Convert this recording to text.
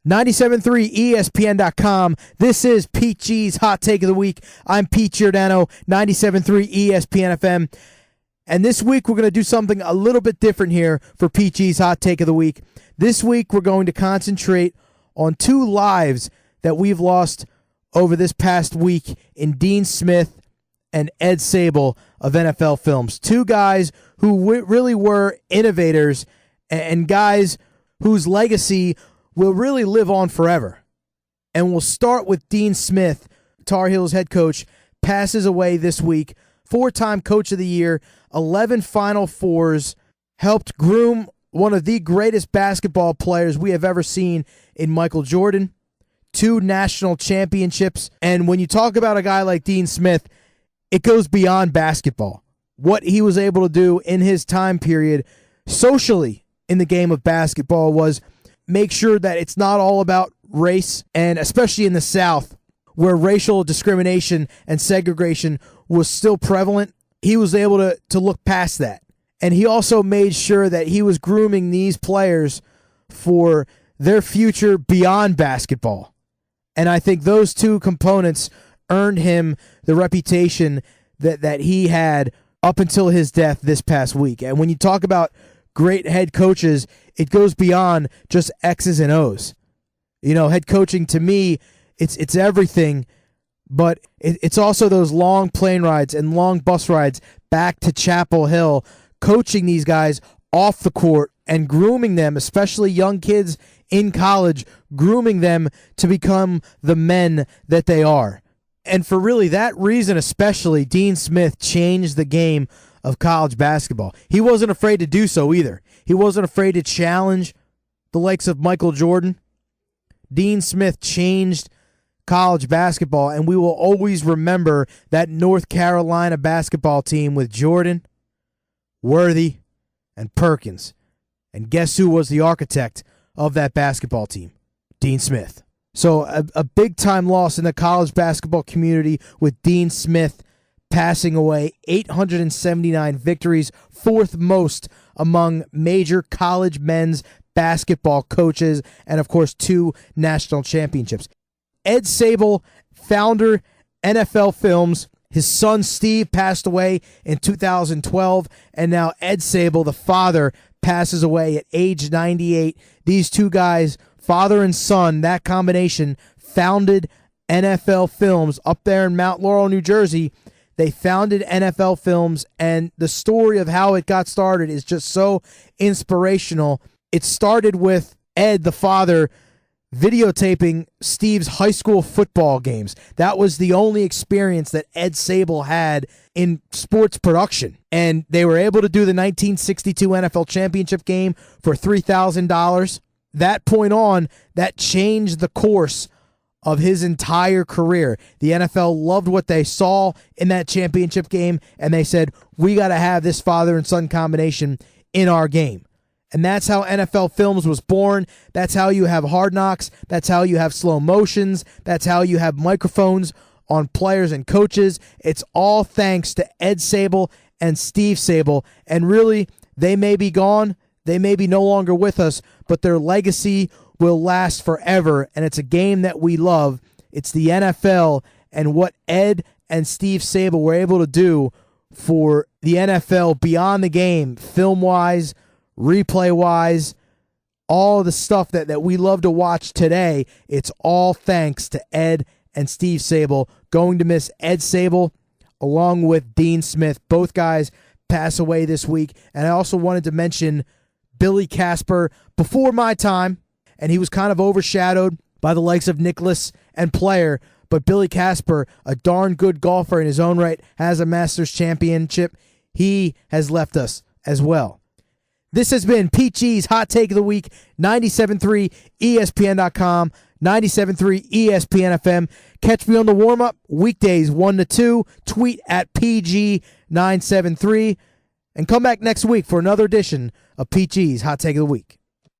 97.3 ESPN.com. This is Pete G's Hot Take of the Week. I'm Pete Giordano, 97.3 ESPN FM. And this week we're going to do something a little bit different here for Pete G's Hot Take of the Week. This week we're going to concentrate on two lives that we've lost over this past week in Dean Smith and Ed Sabol of NFL Films. Two guys who really were innovators and guys whose legacy will really live on forever. And we'll start with Dean Smith, Tar Heels head coach, passes away this week. 4-time Coach of the Year, 11 Final Fours, helped groom one of the greatest basketball players we have ever seen in Michael Jordan, 2 national championships. And when you talk about a guy like Dean Smith, it goes beyond basketball. What he was able to do in his time period socially in the game of basketball was make sure that it's not all about race, and especially in the South, where racial discrimination and segregation was still prevalent, he was able to look past that. And he also made sure that he was grooming these players for their future beyond basketball. And I think those two components earned him the reputation that he had up until his death this past week. And when you talk about great head coaches, it goes beyond just X's and O's. You know, head coaching to me, it's everything, but it's also those long plane rides and long bus rides back to Chapel Hill, coaching these guys off the court and grooming them, especially young kids in college, grooming them to become the men that they are. And for really that reason especially, Dean Smith changed the game of college basketball. He wasn't afraid to do so either. He wasn't afraid to challenge the likes of Michael Jordan. Dean Smith changed college basketball, and we will always remember that North Carolina basketball team with Jordan, Worthy, and Perkins. And guess who was the architect of that basketball team? Dean Smith. So a big-time loss in the college basketball community with Dean Smith passing away. 879 victories, 4th most among major college men's basketball coaches, and of course 2 national championships. Ed Sabol, founder, NFL Films. His son Steve passed away in 2012, and now Ed Sabol, the father, passes away at age 98. These two guys, father and son, that combination, founded NFL Films up there in Mount Laurel, New Jersey. They founded NFL Films, and the story of how it got started is just so inspirational. It started with Ed, the father, videotaping Steve's high school football games. That was the only experience that Ed Sabol had in sports production. And they were able to do the 1962 NFL championship game for $3,000. That point on, that changed the course of his entire career. The NFL loved what they saw in that championship game, and they said, we got to have this father and son combination in our game. And that's how NFL Films was born. That's how you have Hard Knocks. That's how you have slow motions. That's how you have microphones on players and coaches. It's all thanks to Ed Sabol and Steve Sabol. And really, they may be gone. They may be no longer with us, but their legacy will last forever. And it's a game that we love. It's the NFL, and what Ed and Steve Sabol were able to do for the NFL beyond the game, film-wise, replay-wise, all the stuff that we love to watch today, it's all thanks to Ed and Steve Sabol. Going to miss Ed Sabol along with Dean Smith. Both guys pass away this week. And I also wanted to mention Billy Casper before my time, and he was kind of overshadowed by the likes of Nicklaus and Player, but Billy Casper, a darn good golfer in his own right, has a Masters championship. He has left us as well. This has been Pete G's Hot Take of the Week, 97.3 ESPN.com, 97.3 ESPN FM. Catch me on the warm-up weekdays 1 to 2. Tweet at PG973. And come back next week for another edition of Pete G's Hot Take of the Week.